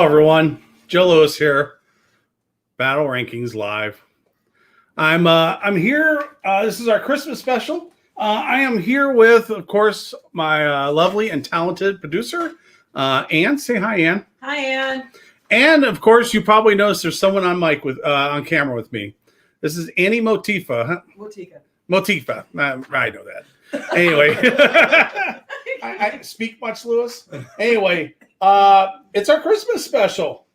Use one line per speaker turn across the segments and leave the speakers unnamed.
everyone. Joe Lewis here. Battle Rankings Live. I'm here. This is our Christmas special. I am here with, of course, my lovely and talented producer, Ann. Say hi, Ann.
Hi, Ann.
And of course, you probably noticed there's someone on mic with on camera with me. This is Annie Motifa. Huh? Motifa. I know that. Anyway, I speak much, Lewis. Anyway, it's our Christmas special,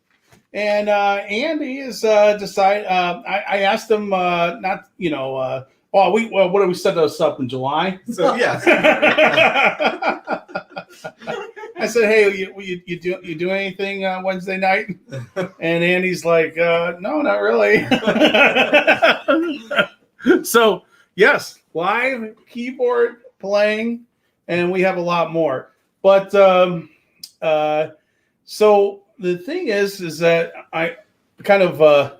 and Andy is decided. I asked him not, what do we set us up in July?
So yes.
I said, hey, you do anything Wednesday night? And Andy's like, no, not really. So yes, live keyboard playing, and we have a lot more. But so the thing is that I kind of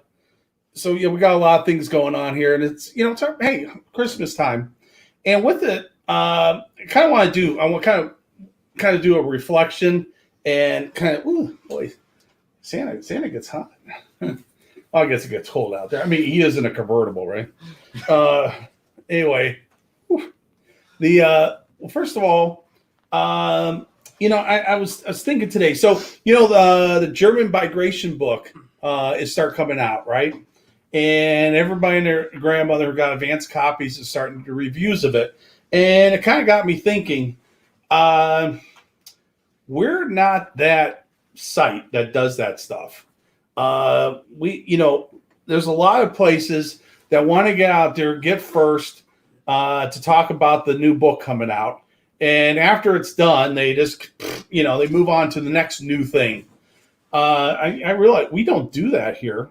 so yeah, we got a lot of things going on here, and it's hey, Christmas time, and with it, I kind of want to do a reflection and kind of, ooh, boy, Santa gets hot. Well, I guess it gets cold out there. I mean, he is in a convertible, right? Anyway, well, first of all, I was thinking today. So the German migration book is start coming out, right? And everybody and their grandmother got advanced copies and starting to reviews of it, and it kind of got me thinking. We're not that site that does that stuff. There's a lot of places that want to get out there, get first to talk about the new book coming out. And after it's done, they just, they move on to the next new thing. I realize we don't do that here.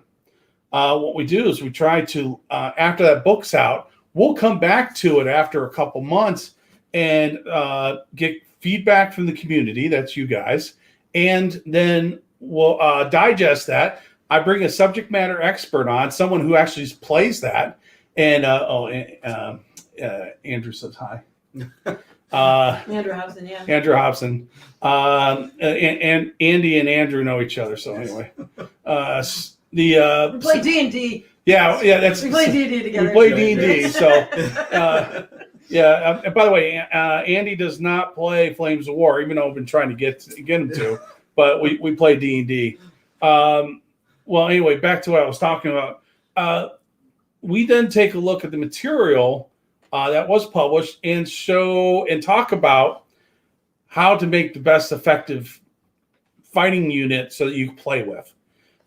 What we do is we try to, after that book's out, we'll come back to it after a couple months and get feedback from the community. That's you guys. And then we'll digest that. I bring a subject matter expert on, someone who actually plays that. And Andrew says hi.
Andrew Hobson, yeah.
Andrew Hobson. And Andy and Andrew know each other. So anyway, we
play D&D.
Yeah,
we play D&D together.
We play D&D. So yeah. And by the way, Andy does not play Flames of War, even though I've been trying to get him to. But we play D&D. Well, anyway, back to what I was talking about. We then take a look at the material that was published and show and talk about how to make the best effective fighting unit so that you can play with.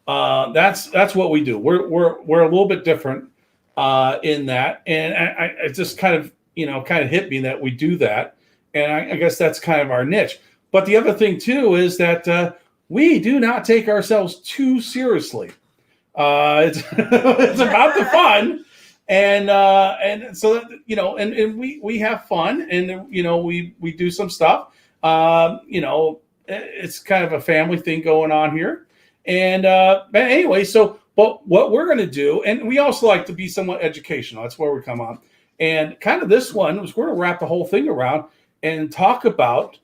That's what we do. We're a little bit different in that, and I just kind of hit me that we do that, and I guess that's kind of our niche. But the other thing too is that we do not take ourselves too seriously. It's it's about the fun, and so and we have fun, and we do some stuff. It's kind of a family thing going on here. And but anyway, but what we're going to do, and we also like to be somewhat educational. That's where we come on. And kind of this one was we're going to wrap the whole thing around and talk about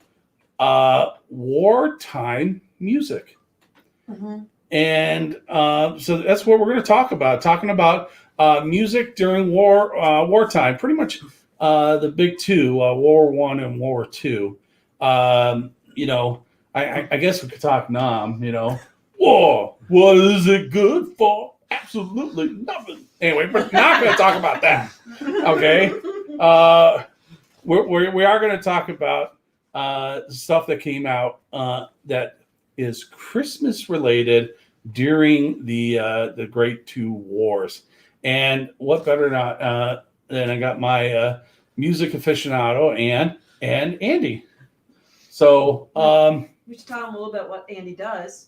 wartime music. Mm-hmm. And so that's what we're going to talk about. Talking about music during wartime. Pretty much the big two, World War I and World War II. I guess we could talk Nam. War, what is it good for? Absolutely nothing. Anyway, we're not going to talk about that. Okay, we are going to talk about stuff that came out that is Christmas related during the Great Two Wars, and what better than I got my music aficionado and Andy. So
we should tell them a little bit what Andy does.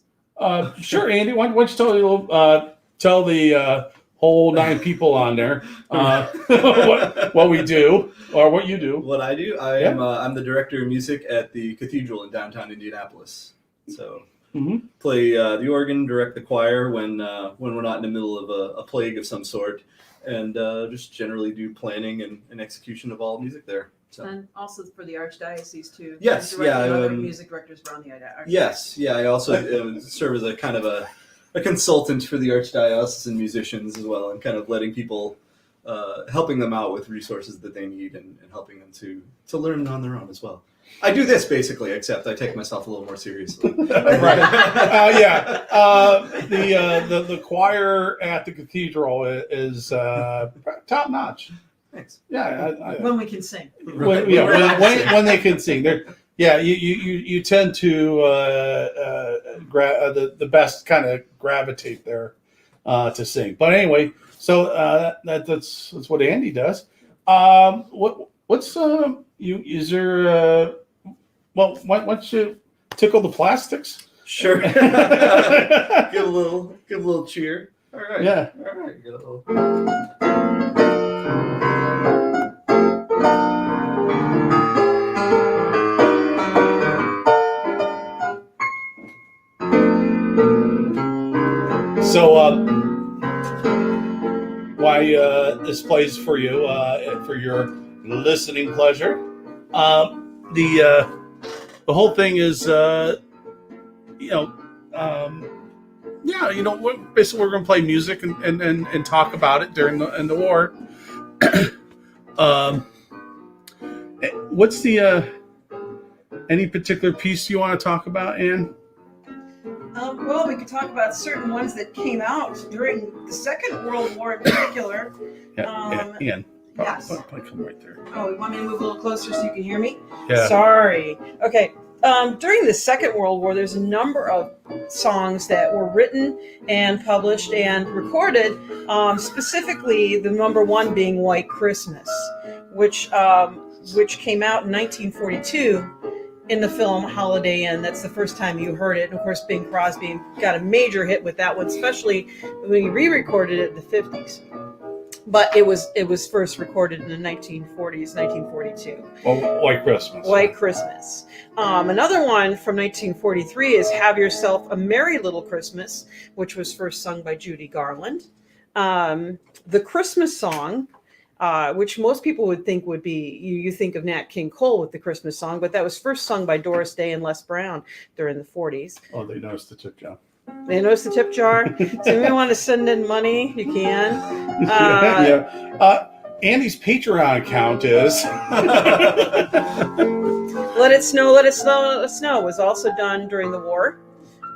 Sure, Andy. Why don't you tell the whole 9 people on there what we do or what you do.
What I do, I'm the director of music at the Cathedral in downtown Indianapolis. So
Mhm.
play the organ, direct the choir when we're not in the middle of a plague of some sort, and just generally do planning and execution of all music there. So.
And also for the archdiocese too.
Yes,
Directing
yeah,
other music directors around the archdiocese.
Yes, yeah. I also serve as a kind of a consultant for the archdiocesan musicians as well, and kind of letting people, helping them out with resources that they need, and helping them to learn on their own as well. I do this basically, except I take myself a little more seriously.
Right. Yeah. The choir at the cathedral is top notch.
Thanks.
Yeah.
When we can sing.
When they can sing, you tend to the best kind of gravitate there to sing. But anyway, so that's what Andy does. What's is there? Well, why don't you tickle the plastics?
Sure. Give a little cheer. All right.
Yeah.
All right. Get a little.
So, why this plays for you for your listening pleasure? The whole thing is, basically we're going to play music and talk about it during the war. What's the any particular piece you want to talk about, Anne?
Well, we could talk about certain ones that came out during the Second World War in particular.
Anne.
Yes.
Probably come right there.
Oh, you want me to move a little closer so you can hear me?
Yeah.
Sorry. Okay. During the Second World War, there's a number of songs that were written and published and recorded, specifically the number one being White Christmas, which came out in 1942 in the film Holiday Inn. That's the first time you heard it. And of course, Bing Crosby got a major hit with that one, especially when he re-recorded it in the 50s. But it was first recorded in the 1940s, 1942.
Well, White Christmas.
White Christmas. Another one from 1943 is Have Yourself a Merry Little Christmas, which was first sung by Judy Garland. The Christmas song, which most people would think would be, you think of Nat King Cole with the Christmas song, but that was first sung by Doris Day and Les Brown during the 40s.
Oh, they noticed the tip jar.
They noticed the tip jar. So if you want to send in money, you can.
Andy's Patreon account is
Let It Snow, Let It Snow, Let It Snow was also done during the war.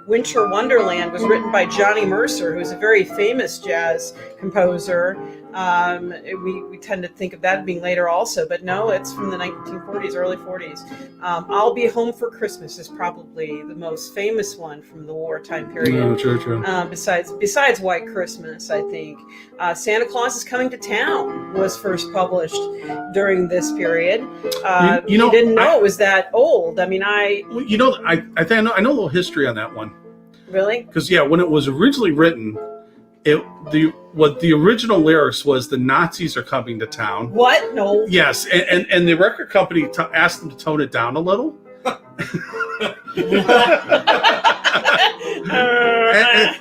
Winter Wonderland was written by Johnny Mercer, who's a very famous jazz composer. We tend to think of that being later also, but no, it's from the 1940s, early 40s. I'll Be Home for Christmas is probably the most famous one from the wartime period.
True.
Besides White Christmas, I think. Santa Claus is Coming to Town was first published during this period. You didn't know it was that old. I mean, I think I know a little history on that one. Really?
Because when it was originally written, the original lyrics was the Nazis are coming to town.
What? No.
Yes, and the record company asked them to tone it down a little.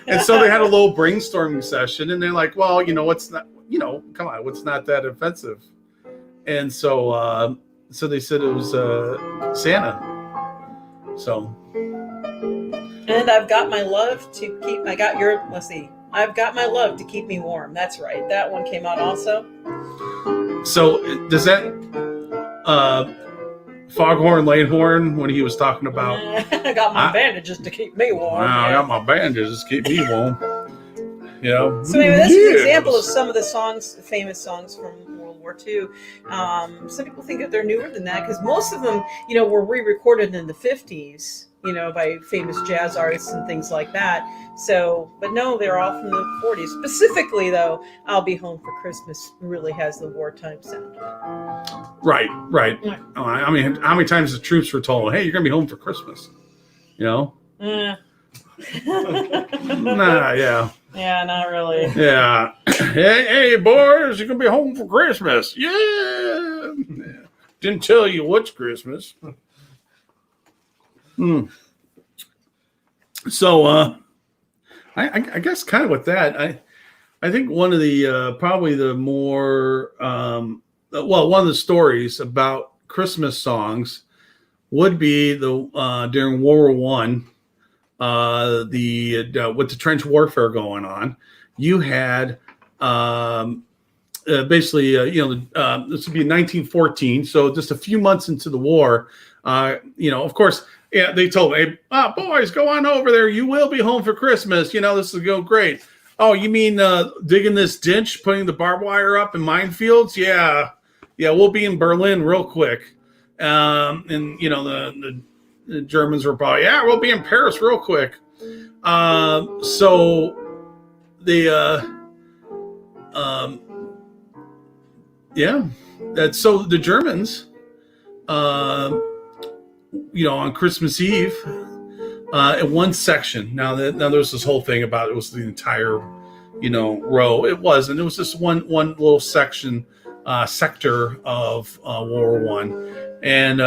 and so they had a little brainstorming session, and they're like, well, what's not, come on, what's not that offensive? And so they said it was Santa. So.
And I've got my love to keep. I've got my love to keep me warm. That's right. That one came out also.
So does that Foghorn Leghorn, when he was talking about
I got my bandages to keep me warm.
I got my bandages to keep me warm.
So anyway, that's an example of some of the famous songs from World War II. Some people think that they're newer than that because most of them, were re-recorded in the 50s. By famous jazz artists and things like that. So, but no, they're all from the 40s. Specifically, though, I'll Be Home for Christmas really has the wartime sound.
Right. I mean, how many times the troops were told, hey, you're going to be home for Christmas?
Nah,
yeah.
Yeah, not really.
Yeah. Hey, boys, you're going to be home for Christmas. Yeah. Didn't tell you what's Christmas. So I guess kind of with that, I think one of the probably the more one of the stories about Christmas songs would be the during World War One, with the trench warfare going on, you had basically this would be 1914, so just a few months into the war. Of course, yeah, they told me, hey, boys, go on over there. You will be home for Christmas. This is going great. Oh, you mean digging this ditch, putting the barbed wire up in minefields? Yeah, we'll be in Berlin real quick. And the Germans were probably, yeah, we'll be in Paris real quick. So the Germans, on Christmas Eve, in one section. Now there's this whole thing about it was the entire, row. It wasn't. It was just one little section, sector of World War One, and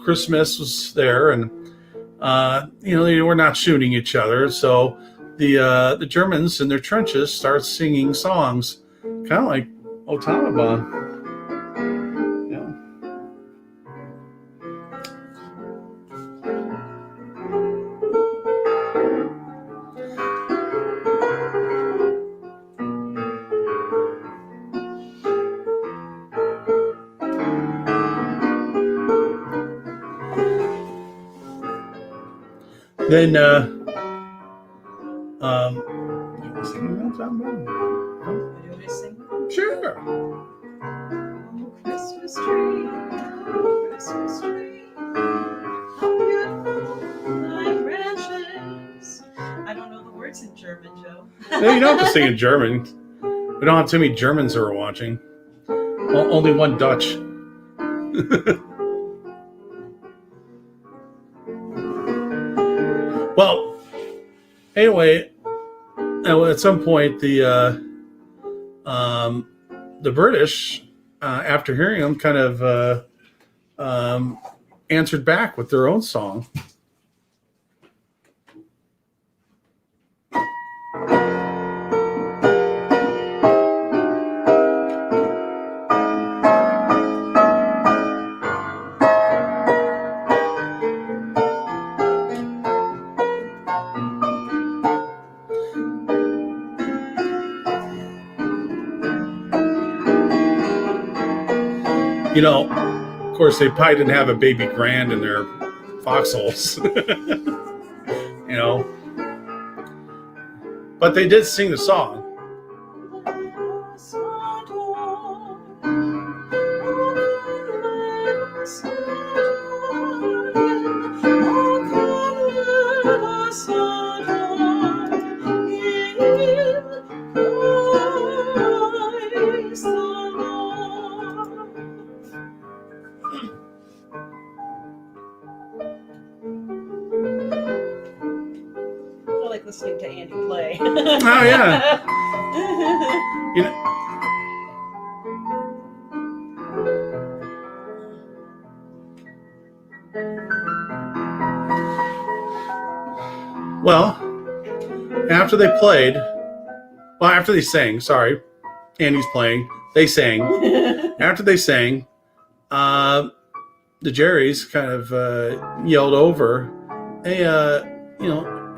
Christmas was there, and they were not shooting each other. So the Germans in their trenches start singing songs, kind of like O Tannenbaum. Then, you want to sing that song?
You want me to sing?
Sure.
Oh, Christmas tree, oh, Christmas tree, how beautiful thy branches. I don't know the words in German, Joe.
No, you don't have to sing in German. We don't have too many Germans who are watching. Only one Dutch. Well, anyway, at some point the British, after hearing them, kind of answered back with their own song. Of course, they probably didn't have a baby grand in their foxholes, but they did sing the song.
Listening to Andy play.
Oh yeah. Well, after they sang, sorry, Andy's playing, they sang. After they sang, the Jerrys kind of yelled over, hey,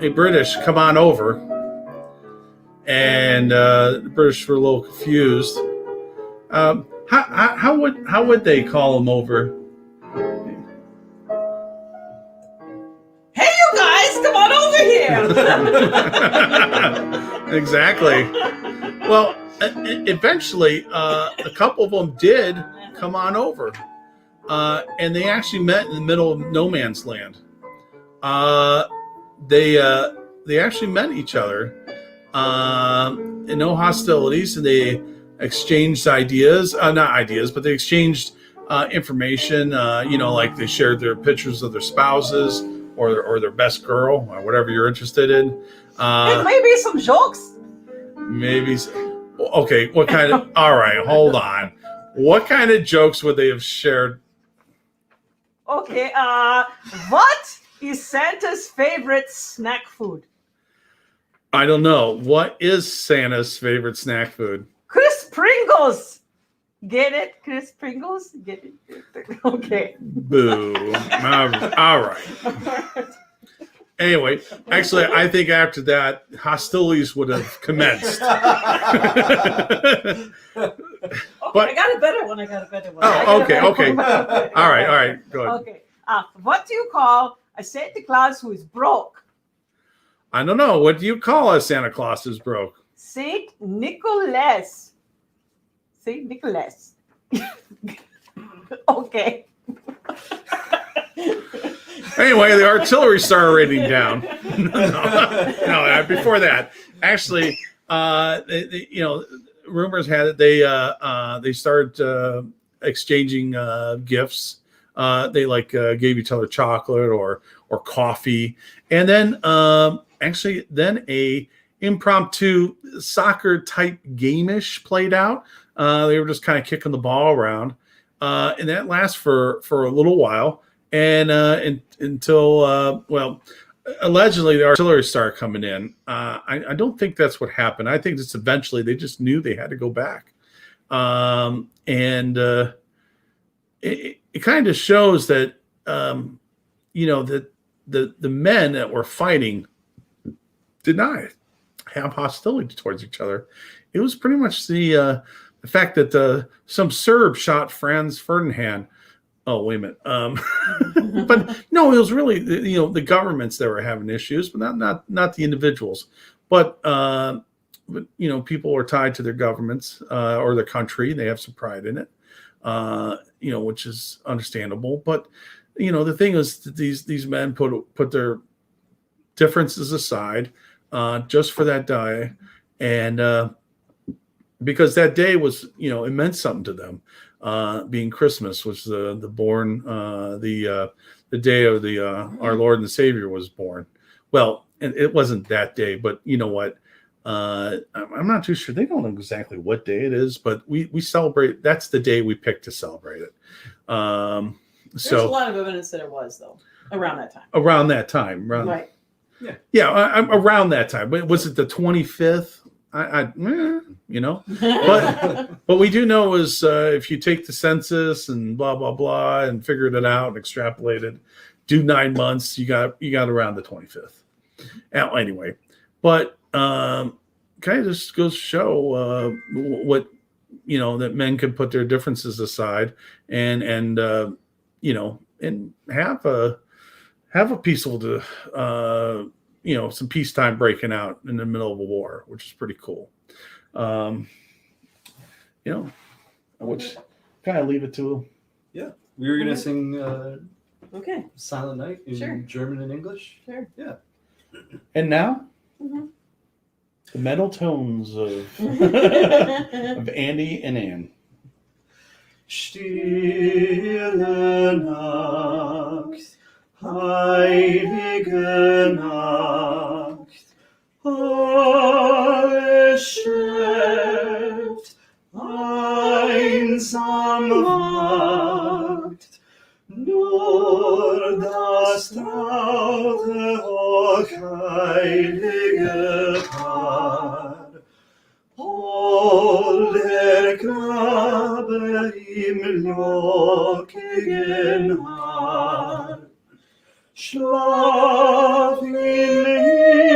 British, come on over. And the British were a little confused. How would they call them over?
Hey, you guys, come on over here.
Exactly. Well, eventually, a couple of them did come on over, and they actually met in the middle of no man's land. They actually met each other, and no hostilities, and they exchanged ideas, not ideas, but they exchanged information. Like they shared their pictures of their spouses or their best girl or whatever you're interested in.
Maybe some jokes.
Maybe. Okay, what kind of? All right, hold on. What kind of jokes would they have shared?
Okay. What is Santa's favorite snack food?
I don't know. What is Santa's favorite snack food?
Crisp Pringles. Get it? Crisp Pringles? Get it? Okay.
Boo. All right. Anyway, actually, I think after that, hostilities would have commenced.
Okay, I got a better one.
Oh, okay. All right. Go ahead.
Okay. What do you call a Santa Claus who is broke?
I don't know. What do you call a Santa Claus who's broke?
Saint Nicholas. Saint Nicholas. Okay.
Anyway, the artillery started raining down. No, before that, actually, rumors had it they started exchanging gifts. They gave each other chocolate or coffee, and then then a impromptu soccer type game-ish played out. They were just kind of kicking the ball around, and that lasts for a little while, and until allegedly the artillery started coming in. I don't think that's what happened. I think just eventually they just knew they had to go back, it kind of shows that that the men that were fighting did not have hostility towards each other. It was pretty much the fact that some Serb shot Franz Ferdinand. Oh, wait a minute. But no, it was really the governments that were having issues, but not the individuals. But people were tied to their governments or their country. They have some pride in it, which is understandable. But the thing is that these men put their differences aside just for that day, and because that day was it meant something to them. Being Christmas was the day of our Lord and Savior was born. Well, and it wasn't that day, but you know what? I'm not too sure. They don't know exactly what day it is, but we celebrate. That's the day we picked to celebrate it.
There's a lot of evidence that it was, though, around that time.
Around that time,
right?
Yeah, around that time. But was it the 25th? But we do know is if you take the census and blah blah blah and figured it out and extrapolated, do 9 months, you got around the 25th. Anyway, but kind of just goes to show what that men can put their differences aside and have a peaceful some peacetime breaking out in the middle of a war, which is pretty cool. Which kind of leave it to.
Yeah, we were gonna sing
okay,
Silent Night in German and English.
Sure.
Yeah.
And now,
mm-hmm.
the metal tones of of Andy and Ann.
Stille Nacht, heilige Nacht, alles schläft, einsam wacht, nur das traute hochheilige Paar. Der Knabe im lockigen Haar, schlaf in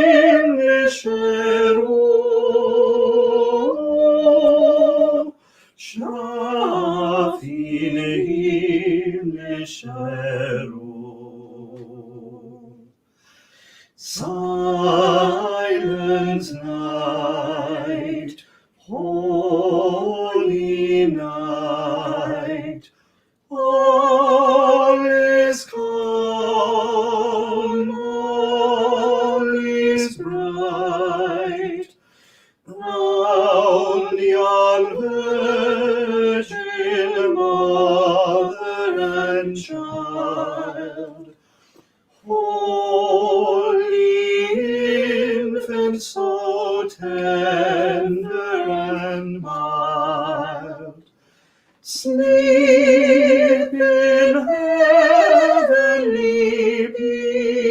himmlischer Ruhe, schlaf in himmlischer Ruhe. Silent night, holy night, all is calm, all is bright, round yon virgin mother and child, holy infant so tender and mild, sleep in heavenly peace.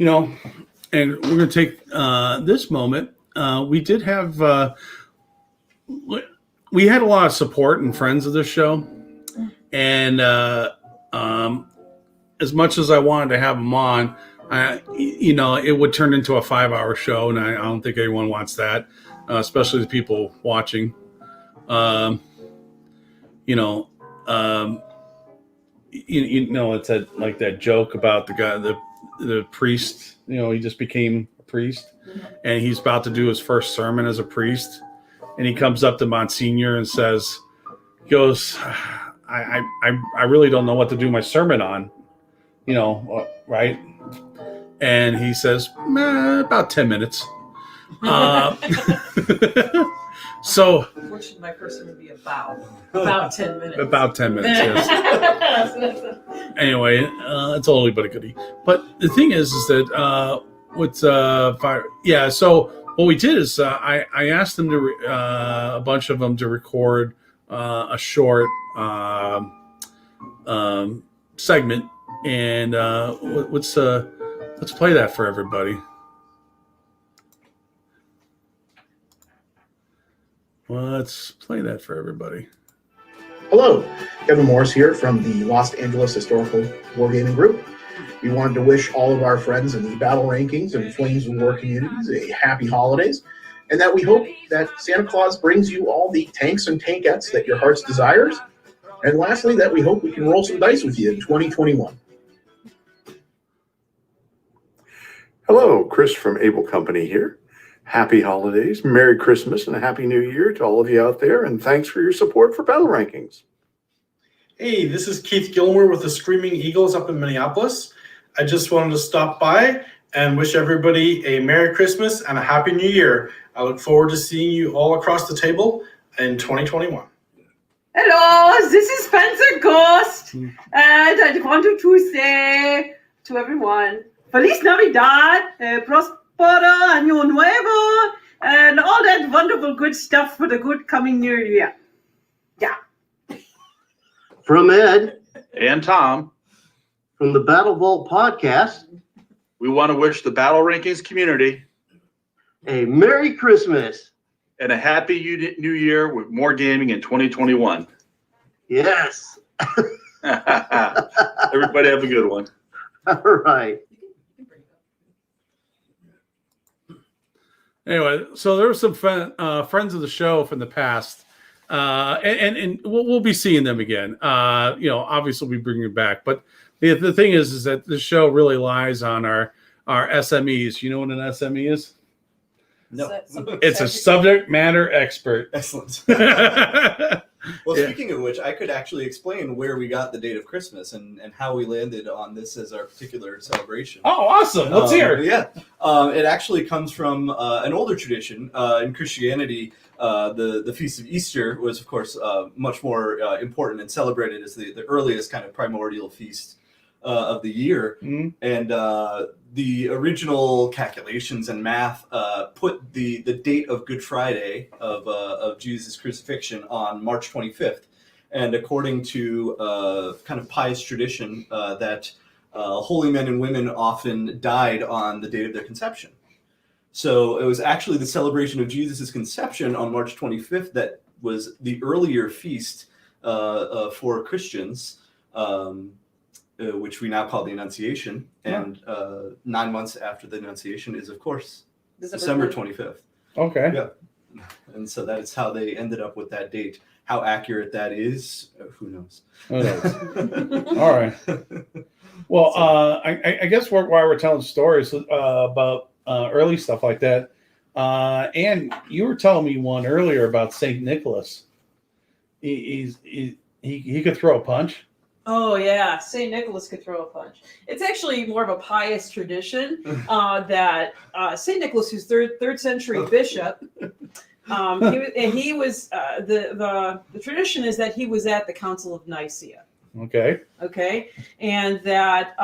and we're going to take this moment. We did have, we had a lot of support and friends of the show. And as much as I wanted to have them on, it would turn into a 5-hour show. And I don't think anyone wants that, especially the people watching. It's like that joke about the guy, the priest, he just became a priest and he's about to do his first sermon as a priest. And he comes up to Monsignor and says, he goes, I really don't know what to do my sermon on, right? And he says, about 10 minutes. So
Unfortunately, my person would be about 10 minutes. About 10 minutes,
yes. Anyway, it's only but a goodie. But the thing is that with fire, yeah. So what we did is I asked them to a bunch of them to record a short segment, and let's play that for everybody. Let's play that for everybody.
Hello, Kevin Morris here from the Los Angeles Historical Wargaming Group. We wanted to wish all of our friends in the Battle Rankings and Flames of War communities a happy holidays, and that we hope that Santa Claus brings you all the tanks and tankettes that your heart's desires. And lastly, that we hope we can roll some dice with you in 2021.
Hello, Chris from Able Company here. Happy holidays, Merry Christmas, and a Happy New Year to all of you out there, and thanks for your support for Battle Rankings.
Hey, this is Keith Gilmore with the Screaming Eagles up in Minneapolis. I just wanted to stop by and wish everybody a Merry Christmas and a Happy New Year. I look forward to seeing you all across the table in 2021.
Hello, this is Spencer Ghost, and I wanted to say to everyone, Feliz Navidad, Prospero Año Nuevo, and all that wonderful good stuff for the good coming new year. Yeah.
From Ed
and Tom
from the Battle Vault podcast,
we want to wish the Battle Rankings community
a Merry Christmas
and a Happy New Year with more gaming in 2021.
Yes.
Everybody have a good one.
All right.
Anyway, so there were some friends of the show from the past, and we'll be seeing them again. Obviously we'll be bringing it back. But the thing is that the show really lies on our SMEs. You know what an SME is?
No.
It's a subject matter expert.
Excellent. Well, speaking of which, I could actually explain where we got the date of Christmas and how we landed on this as our particular celebration.
Oh, awesome. Let's hear it.
Yeah. It actually comes from an older tradition in Christianity. The Feast of Easter was, of course, much more important and celebrated as the earliest kind of primordial feast of the year. Mm-hmm. And the original calculations and math put the date of Good Friday of Jesus' crucifixion on March 25th. And according to kind of pious tradition, that holy men and women often died on the date of their conception. So it was actually the celebration of Jesus' conception on March 25th that was the earlier feast for Christians, which we now call the Annunciation. And 9 months after the Annunciation is, of course, December 25th.
Okay.
Yeah. And so that is how they ended up with that date. How accurate that is, who knows?
Who knows? All right. Well, I guess while we're telling stories about early stuff like that, and you were telling me one earlier about St. Nicholas. He could throw a punch.
Oh, yeah. St. Nicholas could throw a punch. It's actually more of a pious tradition that St. Nicholas, who's third century bishop, he was the tradition is that he was at the Council of Nicaea. Okay. And that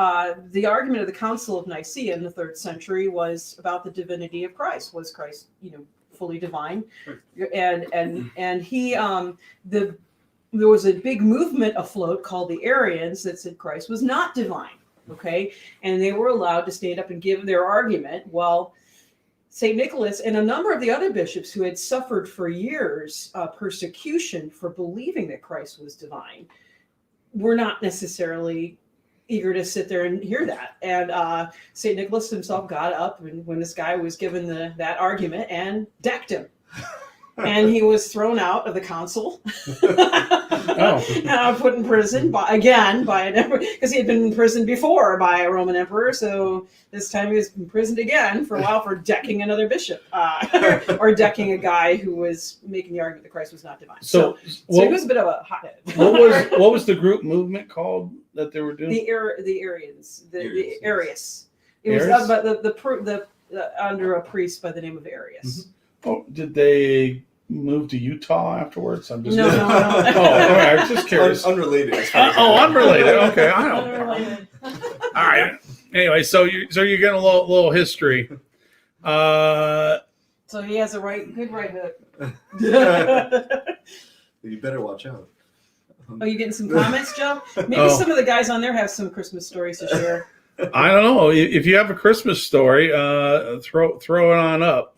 the argument of the Council of Nicaea in the 3rd century was about the divinity of Christ. Was Christ, fully divine? And he there was a big movement afloat called the Arians that said Christ was not divine. Okay, and they were allowed to stand up and give their argument. Well, St. Nicholas and a number of the other bishops who had suffered for years persecution for believing that Christ was divine were not necessarily eager to sit there and hear that. And St. Nicholas himself got up and when this guy was given that argument and decked him. And he was thrown out of the council, put in prison by an emperor, because he had been in prison before by a Roman emperor. So this time he was imprisoned again for a while for decking another bishop, or decking a guy who was making the argument that Christ was not divine. So he was a bit of a hothead.
what was the group movement called that they were doing?
The Arians, the Arius. It
Arius?
was the under a priest by the name of Arius.
Oh, did they move to Utah afterwards? I'm just
No.
Oh, all right. I'm just curious.
Unrelated.
Unrelated. Okay, I don't.
Unrelated.
All right. Anyway, so you're getting a little history.
So he has a good right hook.
You better watch out.
Oh, you getting some comments, Joe? Maybe some of the guys on there have some Christmas stories to share.
I don't know. If you have a Christmas story, throw it on up.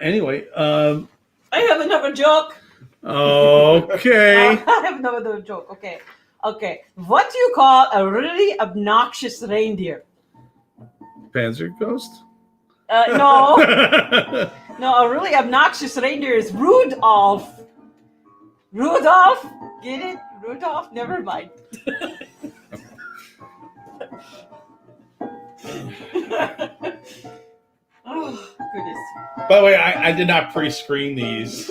Anyway.
I have another joke.
Okay.
I have another joke. Okay. What do you call a really obnoxious reindeer?
Panzer Ghost?
No. No, a really obnoxious reindeer is Rudolph. Rudolph? Get it? Rudolph? Never mind. Oh, goodness.
By the way, I did not pre-screen these.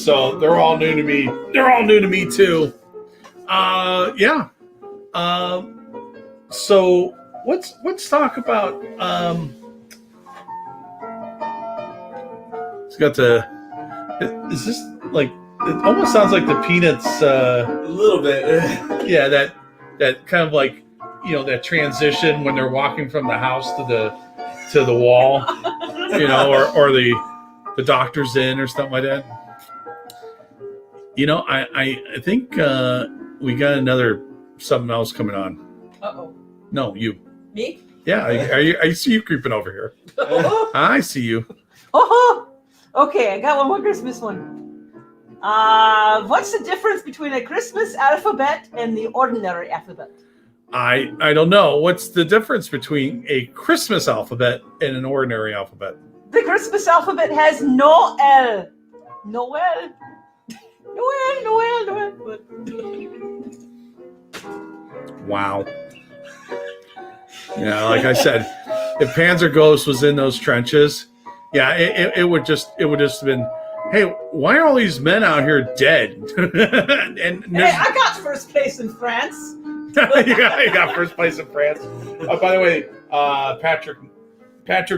So they're all new to me. They're all new to me too. Yeah. So let's talk about it's got is this like it almost sounds like the Peanuts
A little bit.
yeah, that kind of like, you know, that transition when they're walking from the house to the wall, you know, or the doctor's in or something like that. You know, I think we got something else coming on.
Uh-oh.
No, you.
Me?
Yeah, I see you creeping over here. I see you.
Oh, okay. I got one more Christmas one. What's the difference between a Christmas alphabet and the ordinary alphabet?
I don't know. What's the difference between a Christmas alphabet and an ordinary alphabet?
The Christmas alphabet has no L. Noel. Noel.
Wow. Yeah, like I said, if Panzer Ghost was in those trenches, yeah, it would just have been, hey, why are all these men out here dead? and
Hey, I got first place in France.
you got first place in France. By the way, Patrick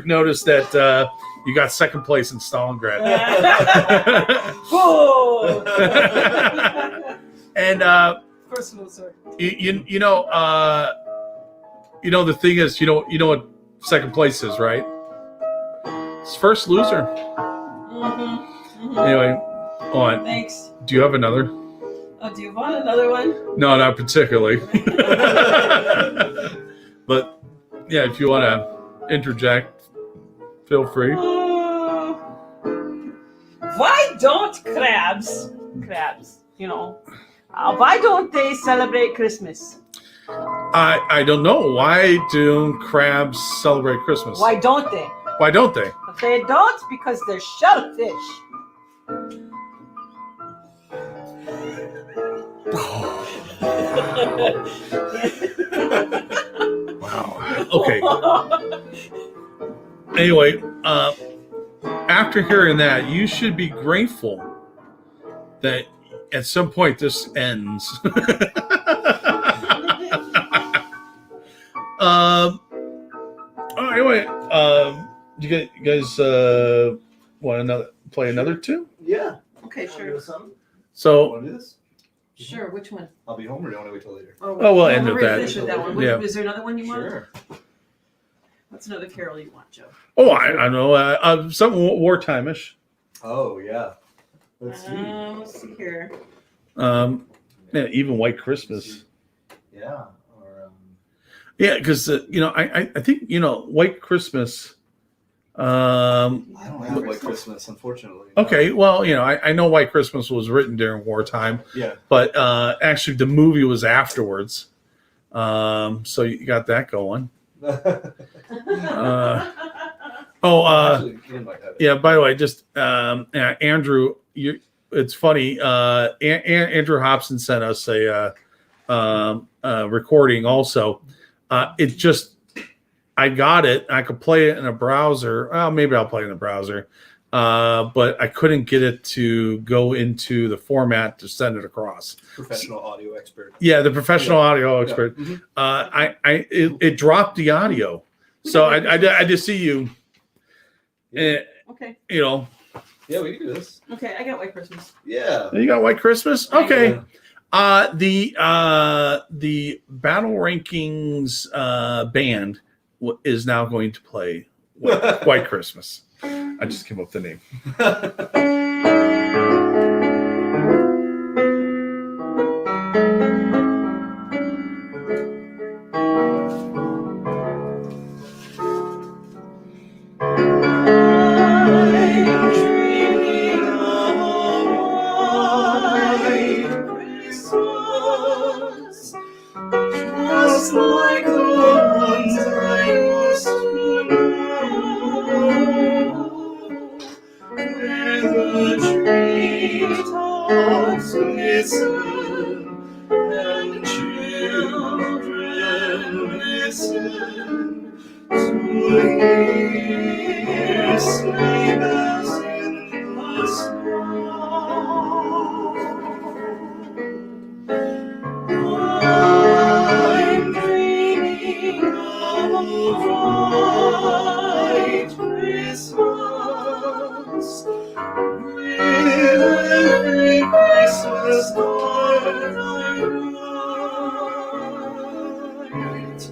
noticed that you got second place in Stalingrad.
Whoa.
And
First loser.
you know the thing is, you know what second place is, right? It's first loser.
Mm-hmm.
Anyway, on.
Thanks.
Do you have another?
Oh, do you want another one?
No, not particularly. But yeah, if you want to interject, feel free.
Why don't crabs, you know, why don't they celebrate Christmas?
I don't know. Why do crabs celebrate Christmas?
Why don't they?
Why don't they?
They don't because they're shellfish.
Wow. Okay. Anyway, after hearing that, you should be grateful that at some point this ends. Anyway, you guys want to play another two?
Yeah.
Okay, sure.
So,
Want to do this?
Sure, which one?
I'll be home, or do you want to wait till later?
Oh, we'll end with that.
Finish with that one.
Yeah.
Is there another one you want?
Sure.
What's another carol you want, Joe?
oh, I know. Something wartime-ish.
Oh yeah. Let's see.
Let's see here.
Yeah, even White Christmas.
Yeah. Or
Yeah, because I think White Christmas.
I don't have White Christmas, unfortunately. No.
Okay, well, I know White Christmas was written during wartime,
Yeah.
but actually the movie was afterwards. So you got that going.
Actually, Ian might have it.
Yeah. By the way, just Andrew, it's funny. Andrew Hobson sent us a recording. Also, I got it. I could play it in a browser. Well, maybe I'll play it in a browser, but I couldn't get it to go into the format to send it across.
Professional audio expert.
Yeah, the professional audio expert.
Yeah.
It dropped the audio, so I just see you.
Okay.
Yeah, we can do this.
Okay, I got White Christmas.
Yeah.
You got White Christmas? Okay.
Yeah.
The Battle Rankings band is now going to play White Christmas. I just came up with the name.
Just like the ones I used to know, where the treetops listen and children listen to hear sleigh bells in the snow. I'm dreaming of white Christmas, with every Christmas card I write.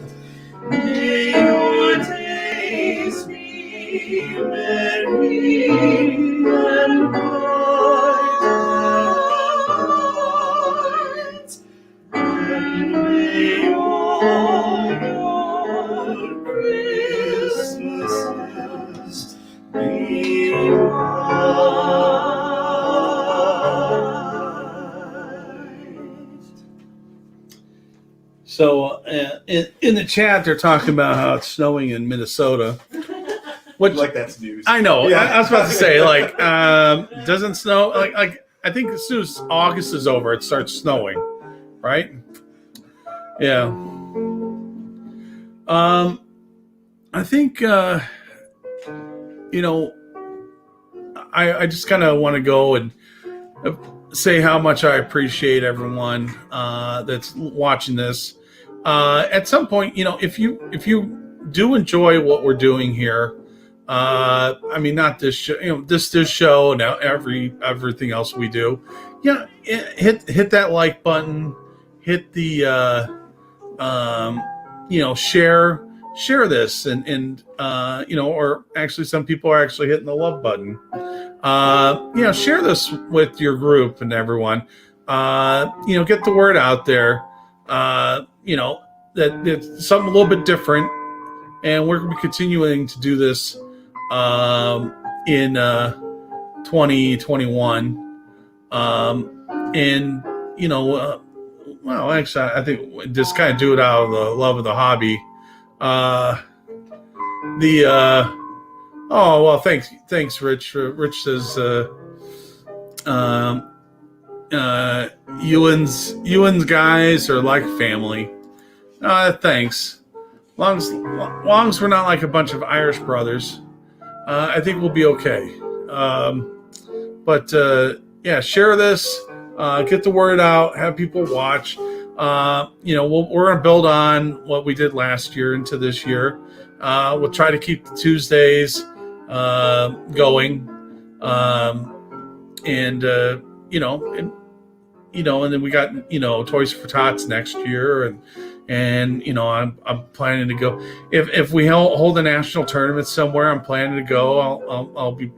May your days be merry and bright. And may all your Christmases be white.
So in the chat, they're talking about how it's snowing in Minnesota. Which,
Like that's news.
I know.
Yeah.
I was about to say, doesn't snow like I think as soon as August is over, it starts snowing, right? Yeah. I think I just kind of want to go and say how much I appreciate everyone that's watching this. At some point, if you do enjoy what we're doing here, I mean, not this show, this show and everything else we do. Yeah, hit that like button, hit the share this, and or actually some people are actually hitting the love button. Share this with your group and everyone. Get the word out there. That it's something a little bit different, and we're going to be continuing to do this in 2021. Well, actually, I think just kind of do it out of the love of the hobby. Thanks, Rich. Rich says, Ewan's guys are like family. Thanks. Long as we're not like a bunch of Irish brothers, I think we'll be okay. Share this, get the word out, have people watch. We're going to build on what we did last year into this year. We'll try to keep the Tuesdays going, and then we got Toys for Tots next year, and I'm planning to go. If we hold a national tournament somewhere, I'm planning to go. I'll be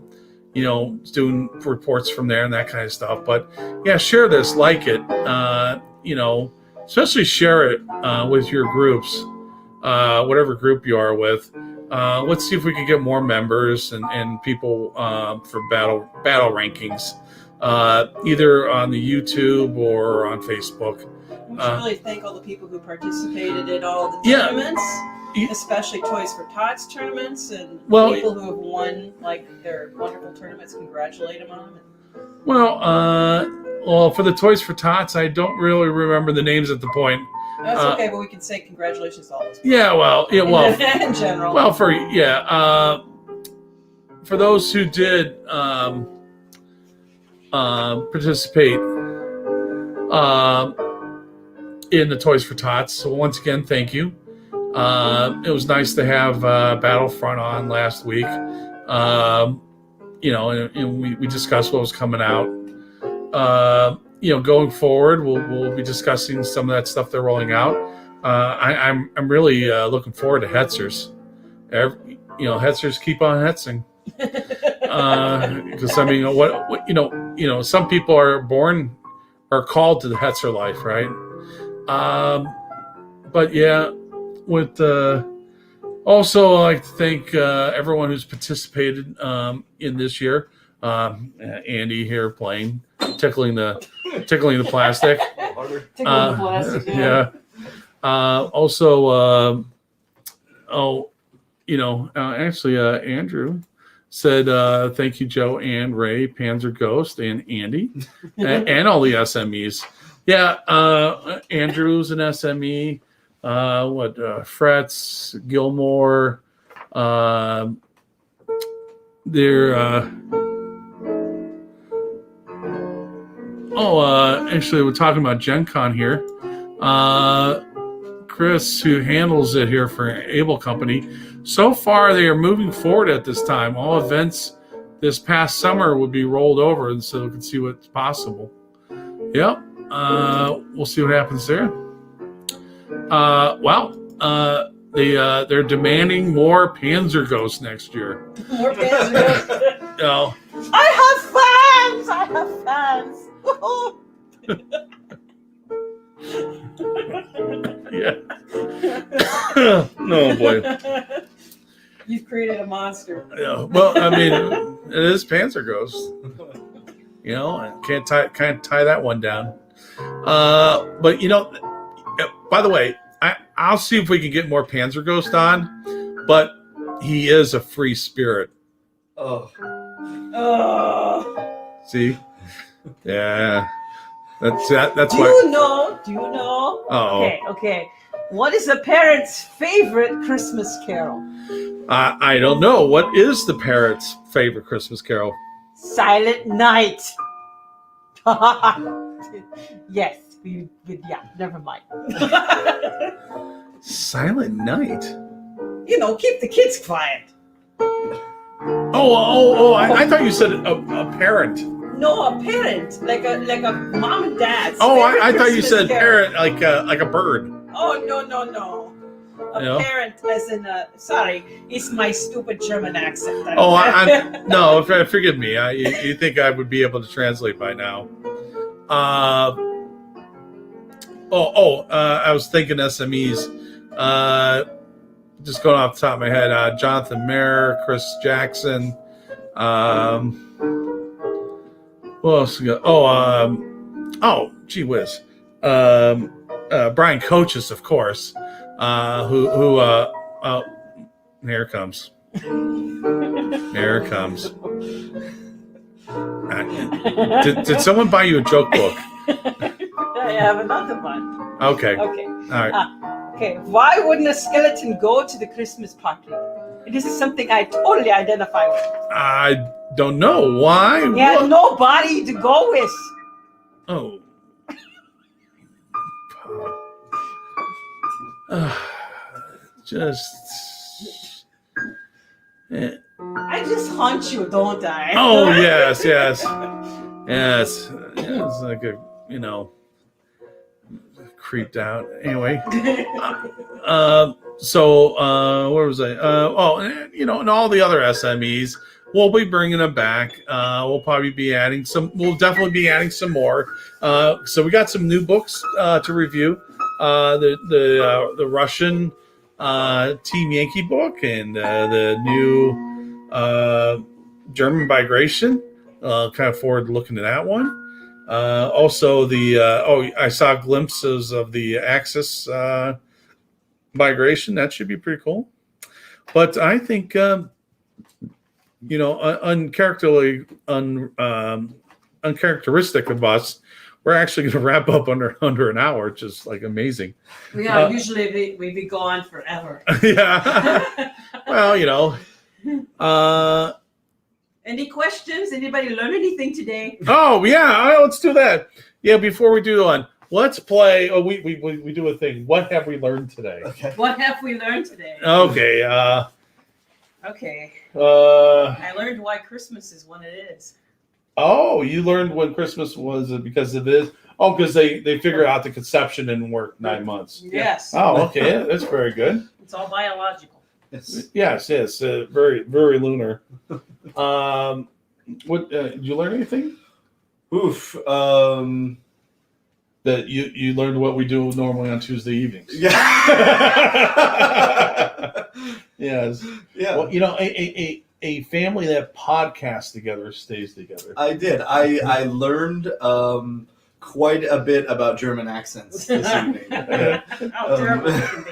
doing reports from there and that kind of stuff. But yeah, share this, like it, especially share it with your groups, whatever group you are with. Let's see if we can get more members and people for battle rankings, either on the YouTube or on Facebook.
We should really thank all the people who participated in all the
Yeah.
tournaments, especially Toys for Tots tournaments, and
Well,
people who have won like their wonderful tournaments. Congratulate them on them.
Well, for the Toys for Tots, I don't really remember the names at the point.
That's okay, but we can say congratulations to all those people.
Yeah, well,
In general.
well, for those who did participate in the Toys for Tots, so once again, thank you. It was nice to have Battlefront on last week. And we discussed what was coming out. Going forward, we'll be discussing some of that stuff they're rolling out. I'm really looking forward to Hetzers. Hetzers keep on hetzing. Because what some people are called to the Hetzer life, right? But yeah, with also I'd like to thank everyone who's participated in this year. Andy here playing, tickling the plastic.
Tickling the plastic,
Yeah. Actually, Andrew said thank you, Joe and Ray, Panzer Ghost, and Andy, and all the SMEs. Yeah, Andrew's an SME. Fretz, Gilmore, actually, we're talking about Gen Con here. Chris, who handles it here for Able Company, so far they are moving forward at this time. All events this past summer would be rolled over, and so we can see what's possible. Yep. We'll see what happens there. They're demanding more Panzer Ghosts next year.
More Panzer Ghosts.
I
have fans.
Yeah. Oh boy.
You've created a monster.
Yeah. Well, I mean, it is Panzer Ghost. I can't tie that one down. But by the way, I'll see if we can get more Panzer Ghost on. But he is a free spirit.
Oh.
See? Yeah. That's
Do
why.
you know?
Oh.
Okay. What is a parrot's favorite Christmas carol?
I don't know. What is the parrot's favorite Christmas carol?
Silent Night. Yes. Never mind.
Silent Night.
Keep the kids quiet.
Oh! I thought you said a parent.
No, a parent, like a mom and dad.
I thought you said parrot like a bird.
Oh no. A parent, as in sorry, it's my stupid German accent.
No, forgive me. You think I would be able to translate by now? I was thinking SMEs. Just going off the top of my head, Jonathan Mayer, Chris Jackson. Who else we got? Gee whiz. Brian Coaches, of course. Here it comes. Here it comes. Did someone buy you a joke book?
I have another one.
Okay.
Okay.
All right.
Okay. Why wouldn't a skeleton go to the Christmas party? This is something I totally identify with.
I don't know why.
He had nobody to go with.
Oh.
I just haunt you, don't I?
Oh yes. It's like creeped out. Anyway. Where was I? And all the other SMEs, we'll be bringing them back. We'll probably be adding some. We'll definitely be adding some more. So we got some new books to review. the Russian Team Yankee book and the new German migration. Kind of forward looking to that one. Also, I saw glimpses of the Axis migration. That should be pretty cool. But I think, uncharacteristic of us, we're actually going to wrap up under an hour, which is like amazing.
Yeah, usually we be gone forever.
Yeah. Well,
Any questions? Anybody learn anything today?
Oh yeah, let's do that. Yeah, before we do one, let's play. Oh, we do a thing. What have we learned today?
Okay.
What have we learned today?
Okay.
Okay.
Uh.
I learned why Christmas is when it is.
Oh, you learned when Christmas was because of this. Oh, because they figure out the conception didn't work 9 months.
Yes.
Oh, okay, that's very good.
It's all biological.
Yes.
Yes. Very very lunar. What did you learn anything?
Oof.
That you learned what we do normally on Tuesday evenings.
Yeah.
Yes.
Yeah.
Well, a family that podcasts together stays together.
I did. I learned quite a bit about German accents this evening.
How terrible it can be.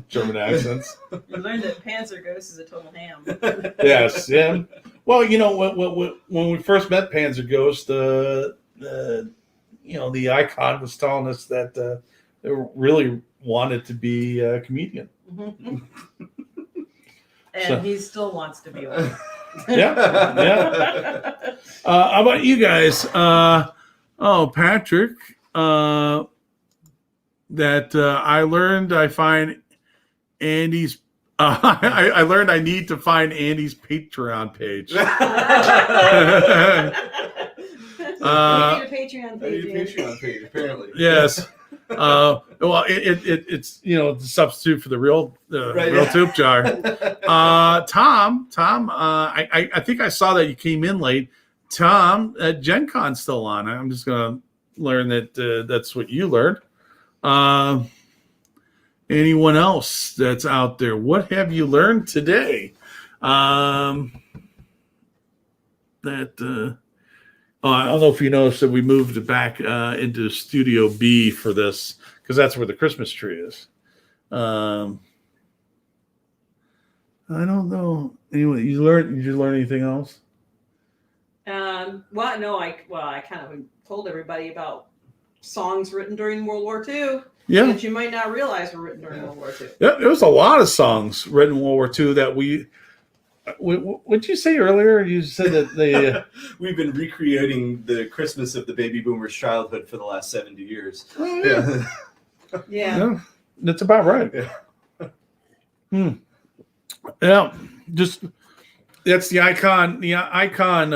German accents.
You learned that Panzer Ghost is a total ham.
Yes. Yeah. Well, when we first met Panzer Ghost, the icon was telling us that they really wanted to be a comedian.
And he still wants to be one.
Yeah. How about you guys? Patrick. That I learned I find Andy's. I learned I need to find Andy's Patreon page.
You need a Patreon
I need a
page.
Patreon page, apparently.
Yes. Well, it's the substitute for the real
Right,
tube jar. Tom, I think I saw that you came in late. Tom, Gen Con's still on. I'm just gonna learn that that's what you learned. Anyone else that's out there? What have you learned today? I don't know if you noticed that we moved it back into Studio B for this because that's where the Christmas tree is. I don't know. Anyway, did you learn anything else?
Well, no, I kind of told everybody about songs written during World War II
Yeah.
that you might not realize were written during World War II.
Yeah, there was a lot of songs written in World War II that what did you say earlier? You said that they.
We've been recreating the Christmas of the baby boomers' childhood for the last 70 years.
Oh, yeah.
Yeah.
That's about right.
Yeah.
Yeah, just that's the icon. The icon.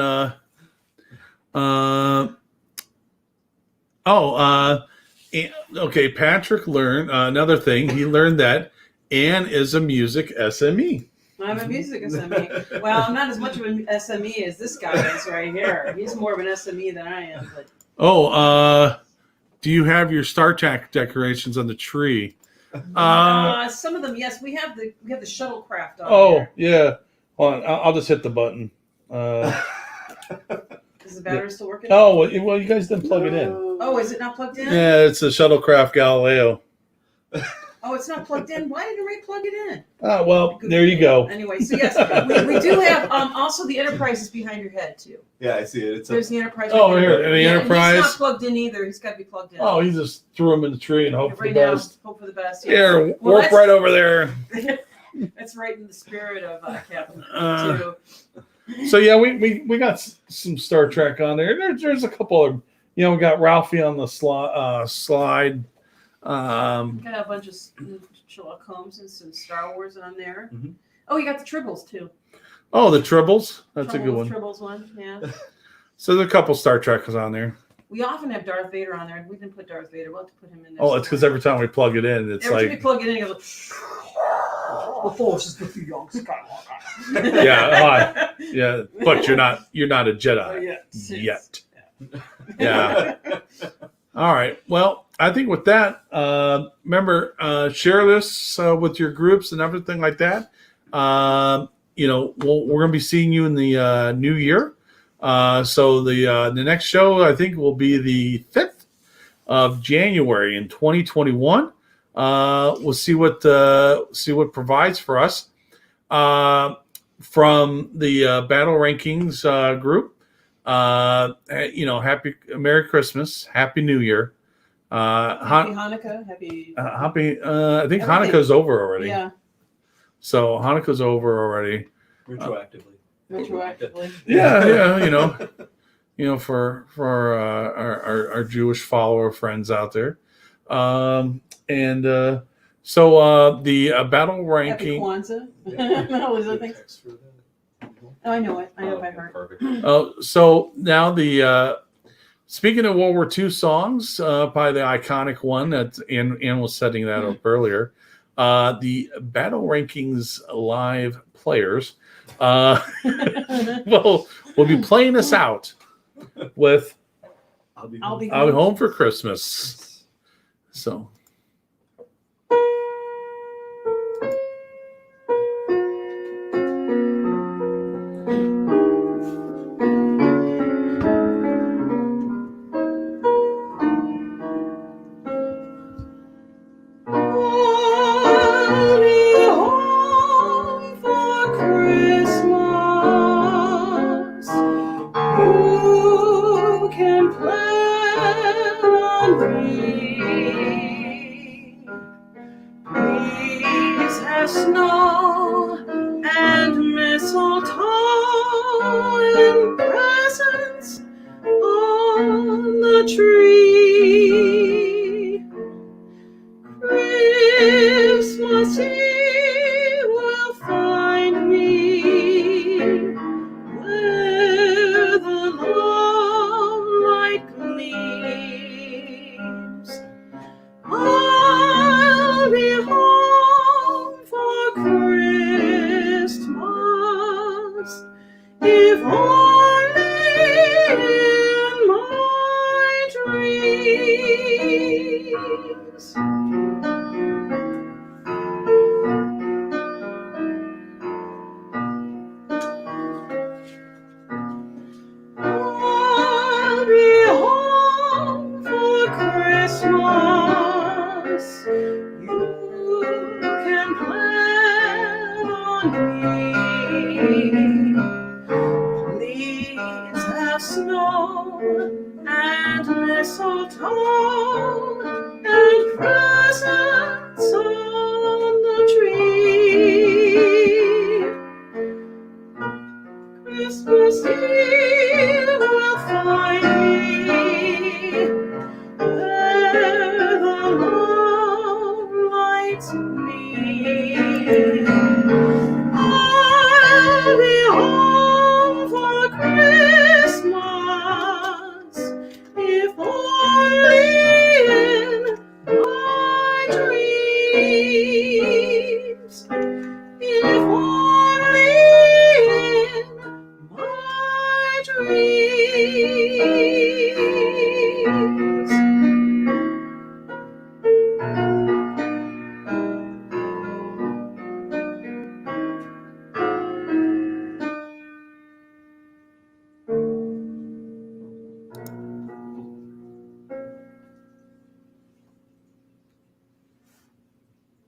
Okay. Patrick learned another thing. He learned that Anne is a music SME.
I'm a music SME. Well, I'm not as much of an SME as this guy is right here. He's more of an SME than I am. But
do you have your Star Trek decorations on the tree?
some of them, yes. We have the shuttlecraft on there.
Yeah. Hold on, I'll just hit the button.
Is the battery still working?
Oh, well, you guys didn't plug it in.
Oh, is it not plugged in?
Yeah, it's a shuttlecraft Galileo.
Oh, it's not plugged in. Why didn't Ray plug it in?
Oh, well, there you go.
Anyway, so yes, we do have also the Enterprise is behind your head too.
Yeah, I see it.
There's the Enterprise.
Oh,
right
here,
there.
and the
Yeah,
Enterprise.
He's not plugged in either. He's got to be plugged in.
Oh, he just threw him in the tree and hope for
right
the
now,
best.
hope for the best.
Here,
Well,
warp
that's-
right over there.
That's right in the spirit of Captain
Uh,
too.
So yeah, we got some Star Trek on there. There's a couple of we got Ralphie on the slide.
Got a bunch of Sherlock Holmes and some Star Wars on there.
Mhm.
Oh, you got the Tribbles too.
Oh, the Tribbles. That's a good one.
Tribbles one, yeah.
So there's a couple Star Trekkers on there.
We often have Darth Vader on there. We didn't put Darth Vader. We'll have to put him in there.
Oh, it's because every time we plug it in, it's
every time we
like
plug it in, it goes. The Force is with you, young Skywalker.
yeah, but you're not a Jedi
Oh, yeah.
yet. Yeah. All right. Well, I think with that, remember, share this with your groups and everything like that. We're going to be seeing you in the new year. So the next show, I think, will be the 5th of January in 2021. We'll see what provides for us from the Battle Rankings group. Happy Merry Christmas, Happy New Year.
Happy Hanukkah. Happy.
Happy. I think
Everything.
Hanukkah's over already.
Yeah.
So Hanukkah's over already.
Retroactively.
Retroactively.
Yeah. For our Jewish follower friends out there, so the battle
Happy
ranking.
Kwanzaa. That was the thing. Oh, I know it. I know it by heart.
Perfect.
So now speaking of World War II songs, probably the iconic one that Ann was setting that up earlier. The Battle Rankings live players will be playing us out with
I'll be
Home for Christmas. So.
Snow and mistletoe and presents on the tree. Christmas Eve will find me where the love light gleams. I'll be home for Christmas, if only in my dreams. I'll be home for Christmas. You can plan on me. Please have snow and mistletoe and presents on the tree. Christmas Eve will find me where the love lights gleam. I'll be home for Christmas, if only in my dreams. If only in my dreams.